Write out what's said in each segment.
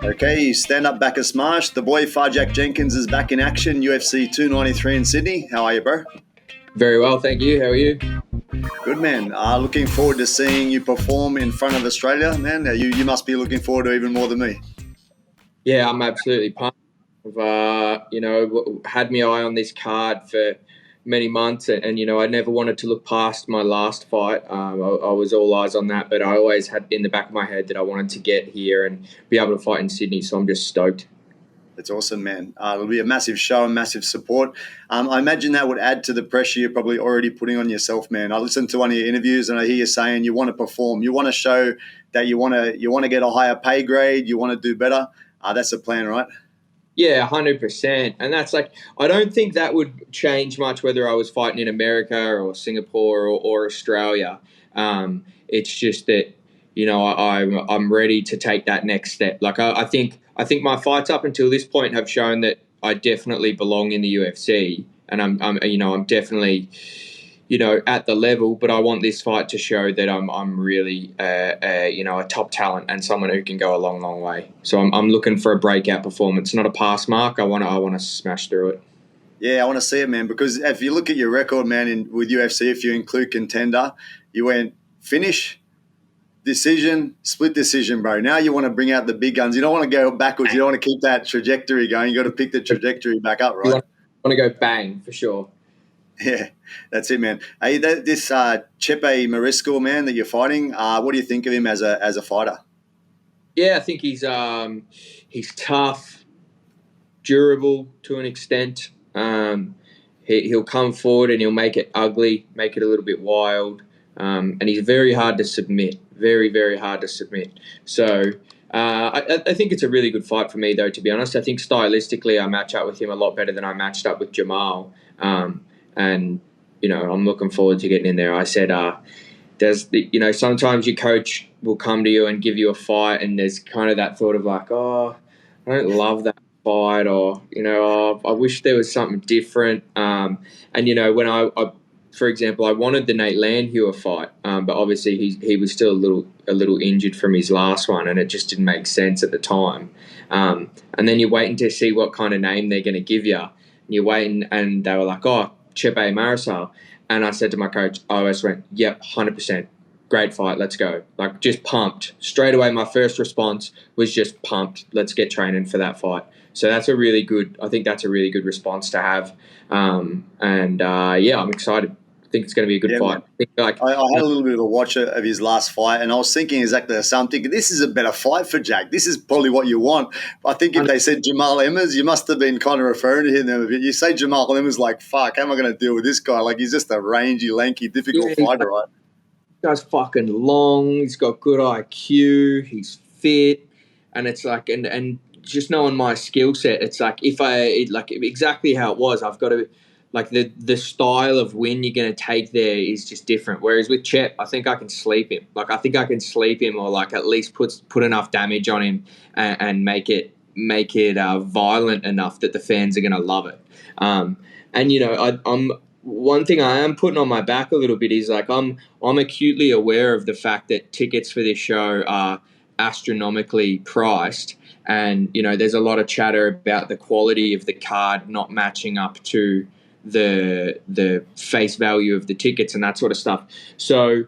Okay, stand up, back a smash. The boy Phar Jack Jenkins is back in action. UFC 293 in Sydney. How are you, bro? Very well, thank you. How are you? Good, man. Looking forward to seeing you perform in front of Australia, man. You must be looking forward to even more than me. Yeah, I'm absolutely pumped. I've had my eye on this card for many months, and I never wanted to look past my last fight. I was all eyes on that, but I always had in the back of my head that I wanted to get here and be able to fight in Sydney. So I'm just stoked. That's awesome, man. It'll be a massive show and massive support. I imagine that would add to the pressure you're probably already putting on yourself, man. I listened to one of your interviews and I hear you saying you want to perform. You want to show that you want to get a higher pay grade. You want to do better. That's the plan, right? Yeah, 100%. And that's I don't think that would change much whether I was fighting in America or Singapore or Australia. It's just that, I'm ready to take that next step. I think my fights up until this point have shown that I definitely belong in the UFC, and I'm definitely, at the level. But I want this fight to show that I'm really, a top talent and someone who can go a long, long way. So I'm looking for a breakout performance, not a pass mark. I want to smash through it. Yeah, I want to see it, man. Because if you look at your record, man, with UFC, if you include contender, you went finish, decision, split decision, bro. Now you want to bring out the big guns. You don't want to go backwards. You don't want to keep that trajectory going. You got to pick the trajectory back up, right? You want to go bang for sure. Yeah, that's it, man. Hey, this Chepe Mariscal, man, that you're fighting, what do you think of him as a fighter? Yeah, I think he's tough, durable to an extent. He'll come forward and he'll make it ugly, make it a little bit wild, and he's very hard to submit. Very, very hard to submit. So I think it's a really good fight for me, though, to be honest. I think stylistically I match up with him a lot better than I matched up with Jamal. And, I'm looking forward to getting in there. I said, sometimes your coach will come to you and give you a fight, and there's kind of that thought of I don't love that fight, or, I wish there was something different. When I for example, I wanted the Nate Landhuer fight, but obviously he was still a little injured from his last one, and it just didn't make sense at the time. And then you're waiting to see what kind of name they're going to give you. And you're waiting, and they were like, Chepe Mariscal. And I said to my coach, I always went, yep, 100%. Great fight, let's go. Just pumped. Straight away, my first response was just pumped. Let's get training for that fight. So I think that's a really good response to have. I'm excited. I think it's going to be a good fight. I had a little bit of a watch of his last fight, and I was thinking exactly the same. I'm thinking, this is a better fight for Jack. This is probably what you want. I think if they said Jamal Emmers, you must have been kind of referring to him a bit. You say Jamal Emmers, fuck, how am I going to deal with this guy? He's just a rangy, lanky, difficult fighter, right? This guy's fucking long. He's got good IQ. He's fit. And it's and just knowing my skill set, it's exactly how it was. I've got to... the style of win you're going to take there is just different. Whereas with Chep, I think I can sleep him. I think I can sleep him, or at least put enough damage on him and make it violent enough that the fans are going to love it. I'm one thing I am putting on my back a little bit is I'm acutely aware of the fact that tickets for this show are astronomically priced. And, there's a lot of chatter about the quality of the card not matching up to the face value of the tickets and that sort of stuff. So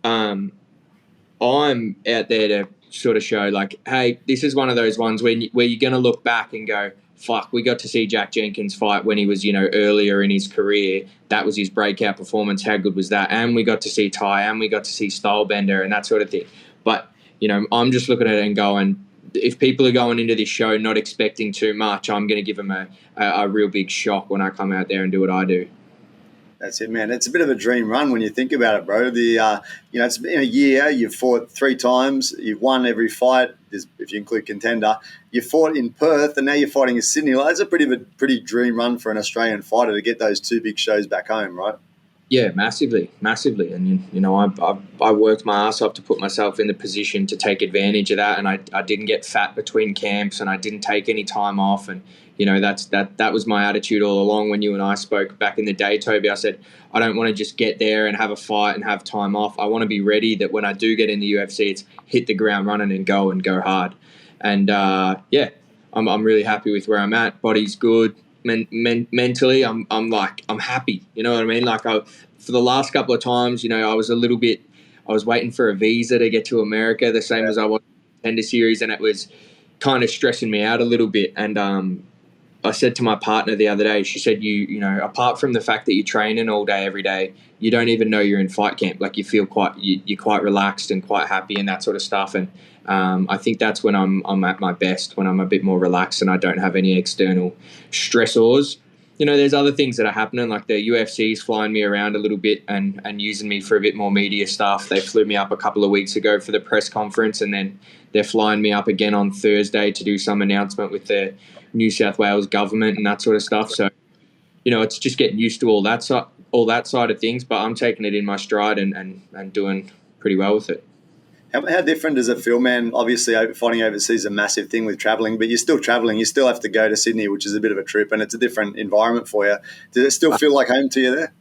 I'm out there to sort of show hey, this is one of those ones where you're going to look back and go, fuck, we got to see Jack Jenkins fight when he was, earlier in his career. That was his breakout performance. How good was that? And we got to see Ty, and we got to see Stylebender and that sort of thing. But, I'm just looking at it and going, if people are going into this show not expecting too much, I'm going to give them a real big shock when I come out there and do what I do. That's it, man. It's a bit of a dream run when you think about it, bro. It's been a year. You've fought 3 times. You've won every fight, if you include contender. You fought in Perth, and now you're fighting in Sydney. That's a pretty dream run for an Australian fighter to get those 2 big shows back home, right? Yeah, massively. And, I worked my ass off to put myself in the position to take advantage of that. And I didn't get fat between camps, and I didn't take any time off. And, that was my attitude all along. When you and I spoke back in the day, Toby, I said, I don't want to just get there and have a fight and have time off. I want to be ready that when I do get in the UFC, it's hit the ground running and go hard. And yeah, I'm really happy with where I'm at. Body's good. Mentally, I'm happy. You know what I mean? Like for the last couple of times, I was I was waiting for a visa to get to America, the same as I was in the Contender Series, and it was kind of stressing me out a little bit. And I said to my partner the other day, she said, you know, apart from the fact that you're training all day, every day, you don't even know you're in fight camp. Like you feel you're quite relaxed and quite happy and that sort of stuff. And I think that's when I'm at my best, when I'm a bit more relaxed and I don't have any external stressors. You know, there's other things that are happening, like the UFC is flying me around a little bit and using me for a bit more media stuff. They flew me up a couple of weeks ago for the press conference, and then they're flying me up again on Thursday to do some announcement with the New South Wales government and that sort of stuff. So, you know, it's just getting used to all that side of things, but I'm taking it in my stride and doing pretty well with it. How different does it feel, man? Obviously, fighting overseas is a massive thing with travelling, but you're still travelling. You still have to go to Sydney, which is a bit of a trip, and it's a different environment for you. Does it still feel like home to you there?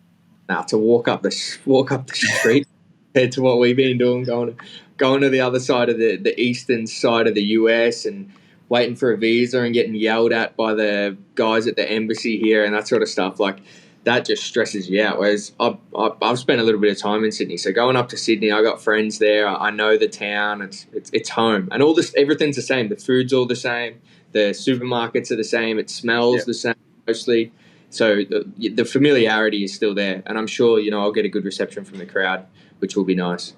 Nah, to walk up the street compared to what we've been doing, going to the other side of the eastern side of the US and waiting for a visa and getting yelled at by the guys at the embassy here and that sort of stuff. Like, that just stresses you out. Whereas I've spent a little bit of time in Sydney, so going up to Sydney, I got friends there. I know the town. It's home, and everything's the same. The food's all the same. The supermarkets are the same. It smells the same mostly. So the familiarity is still there, and I'm sure I'll get a good reception from the crowd, which will be nice.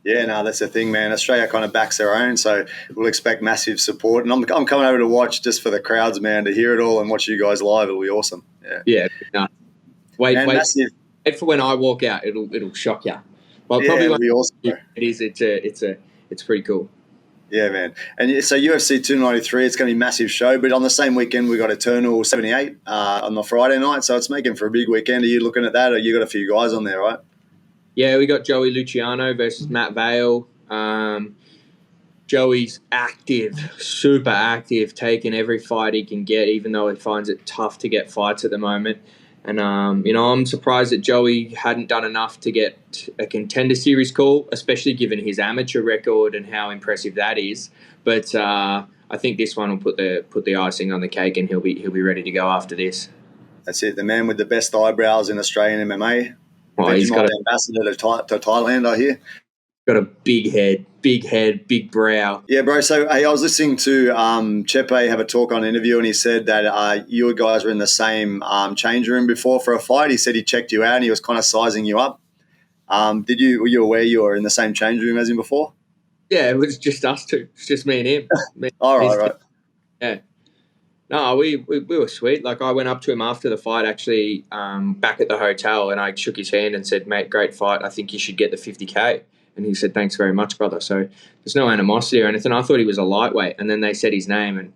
Yeah, no, that's the thing, man. Australia kind of backs their own, so we'll expect massive support. And I'm coming over to watch just for the crowds, man, to hear it all and watch you guys live. It'll be awesome. Yeah. No. Wait for when I walk out. It'll shock you. Well, probably it'll be awesome. Bro. It is. It's pretty cool. Yeah, man. And so UFC 293, it's going to be a massive show. But on the same weekend, we got Eternal 78 on the Friday night. So it's making for a big weekend. Are you looking at that? Or you got a few guys on there, right? Yeah, we got Joey Luciano versus Matt Vale. Joey's active, super active, taking every fight he can get, even though he finds it tough to get fights at the moment. And, I'm surprised that Joey hadn't done enough to get a Contender Series call, especially given his amateur record and how impressive that is. But I think this one will put the icing on the cake, and he'll be ready to go after this. That's it. The man with the best eyebrows in Australian MMA. Oh, he's got ambassador to Thailand, I hear. Got a big head, big brow. Yeah, bro. So hey, I was listening to Chepe have a talk on an interview, and he said that you guys were in the same change room before for a fight. He said he checked you out and he was kind of sizing you up. Were you aware you were in the same change room as him before? Yeah, it was just us two. It's just me and him. All right. Yeah. No, we were sweet. Like, I went up to him after the fight, actually, back at the hotel, and I shook his hand and said, "Mate, great fight. I think you should get the 50K." And he said, "Thanks very much, brother." So there's no animosity or anything. I thought he was a lightweight, and then they said his name, and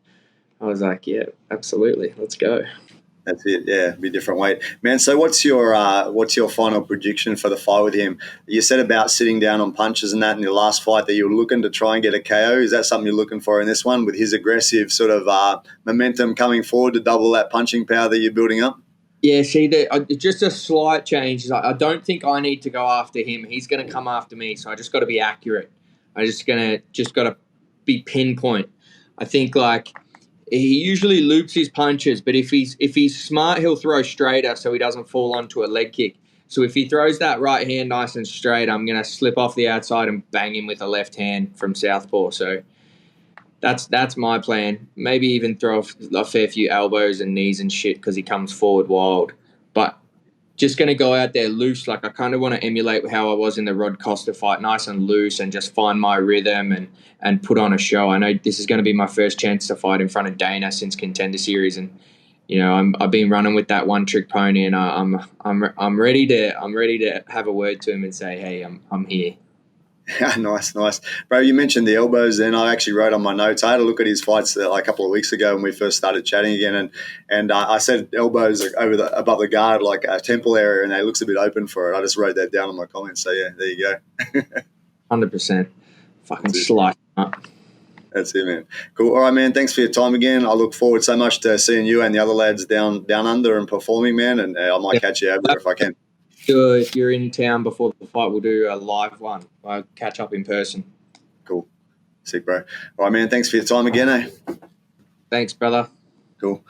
I was like, "Yeah, absolutely, let's go." That's it. Yeah, be a different weight, man. So what's your final prediction for the fight with him? You said about sitting down on punches and that in your last fight that you were looking to try and get a KO. Is that something you're looking for in this one with his aggressive sort of momentum coming forward to double that punching power that you're building up? Yeah, see, just a slight change. I don't think I need to go after him. He's going to come after me, so I just got to be accurate. I just got to be pinpoint. I think, like, he usually loops his punches, but if he's smart, he'll throw straighter so he doesn't fall onto a leg kick. So if he throws that right hand nice and straight, I'm going to slip off the outside and bang him with a left hand from southpaw. So that's my plan. Maybe even throw a fair few elbows and knees and shit because he comes forward wild. But just going to go out there loose. Like, I kind of want to emulate how I was in the Rod Costa fight, nice and loose, and just find my rhythm and put on a show. I know this is going to be my first chance to fight in front of Dana since Contender Series, and I've been running with that one trick pony, and I'm ready to have a word to him and say, "Hey, I'm here." Nice. Bro, you mentioned the elbows then. I actually wrote on my notes. I had a look at his fights like a couple of weeks ago when we first started chatting again, and I said elbows above the guard, like a temple area, and it looks a bit open for it. I just wrote that down in my comments. So, yeah, there you go. 100%. Fucking slice up. That's it, man. Cool. All right, man. Thanks for your time again. I look forward so much to seeing you and the other lads down under and performing, man, and I might catch you over there if I can. If you're in town before the fight, we'll do a live one. I'll catch up in person. Cool. Sick, bro. All right, man. Thanks for your time again, eh? Thanks, brother. Cool.